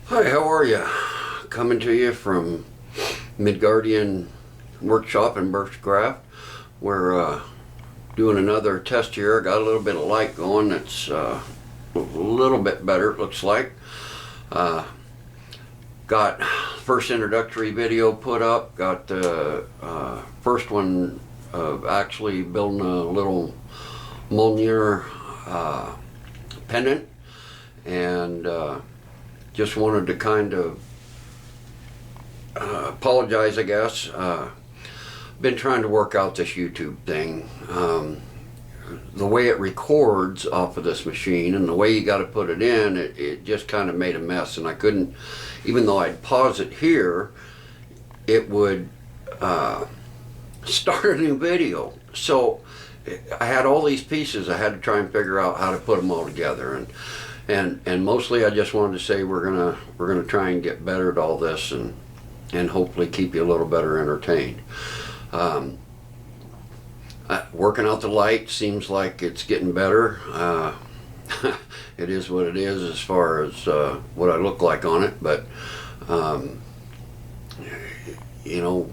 Hi, how are you? Coming to you from Midgardian Workshop in Birchcraft. We're doing another test here. Got a little bit of light going. It's a little bit better, it looks like. Got first introductory video put up. Got the first one of actually building a little Molnier pendant, and just wanted to kind of apologize, I guess. Been trying to work out this YouTube thing. The way it records off of this machine and the way you got to put it in, it just kind of made a mess, and I couldn't, even though I'd pause it here, it would start a new video. So I had all these pieces. I had to try and figure out how to put them all together, and mostly I just wanted to say we're gonna try and get better at all this, and hopefully keep you a little better entertained. Working out the light seems like it's getting better. It is what it is as far as what I look like on it, but you know,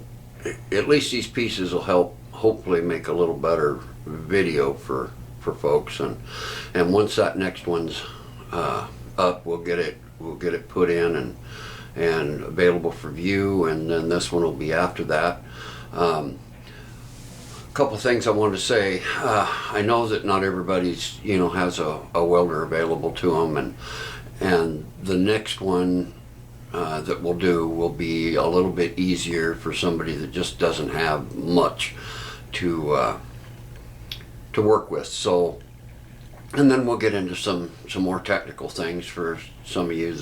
at least these pieces will help hopefully make a little better video for folks, and once that next one's up, we'll get it put in and available for view, and then this one will be after that. Couple things I wanted to say. I know that not everybody's has a welder available to them, and the next one that we'll do will be a little bit easier for somebody that just doesn't have much to work with. So, and then we'll get into some more technical things for some of you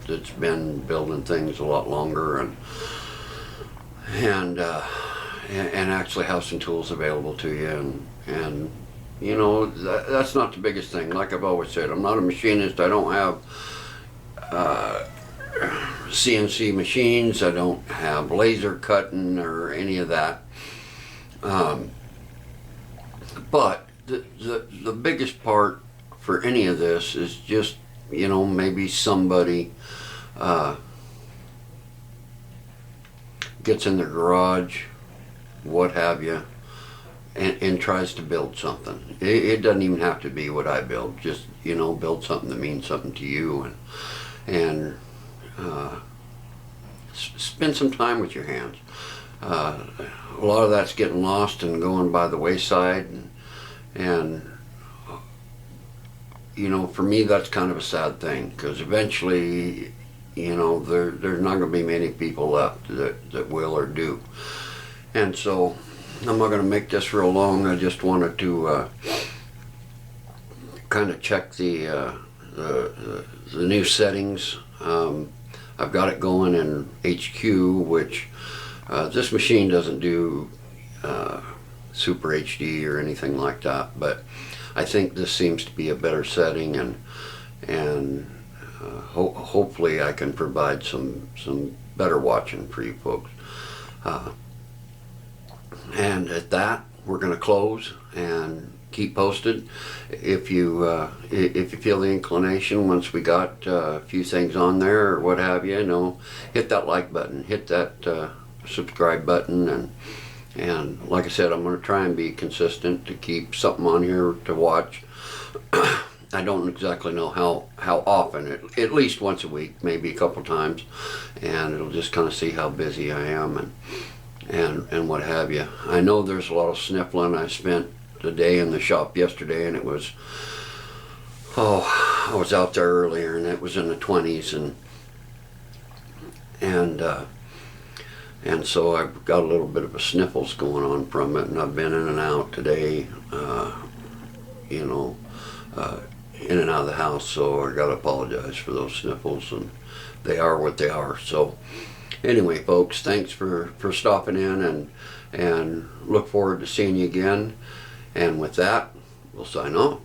that's been building things a lot longer, and actually have some tools available to you, and you know, that's not the biggest thing. Like I've always said, I'm not a machinist. I don't have CNC machines. I don't have laser cutting or any of that. But the biggest part for any of this is just, maybe somebody gets in their garage, what have you, and tries to build something. It doesn't even have to be what I build. Just, build something that means something to you, and spend some time with your hands. A lot of that's getting lost and going by the wayside, and for me, that's kind of a sad thing, because eventually, there's not going to be many people left that will or do. And so I'm not going to make this real long. I just wanted to kind of check the new settings. I've got it going in HQ, which this machine doesn't do Super HD or anything like that, but I think this seems to be a better setting, and hopefully I can provide some better watching for you folks. And at that, we're going to close and keep posted. If you feel the inclination, once we got a few things on there or what have you, hit that like button, hit that subscribe button, and like I said, I'm going to try and be consistent to keep something on here to watch. I don't exactly know how often, at least once a week, maybe a couple times, and it'll just kind of see how busy I am and what have you. I know there's a lot of sniffling. I spent the day in the shop yesterday, and it was, I was out there earlier, and it was in the 20s, and so I've got a little bit of a sniffles going on from it, and I've been in and out today, in and out of the house, so I gotta apologize for those sniffles, and they are what they are. So anyway, folks, thanks for stopping in, and look forward to seeing you again, and with that, we'll sign off.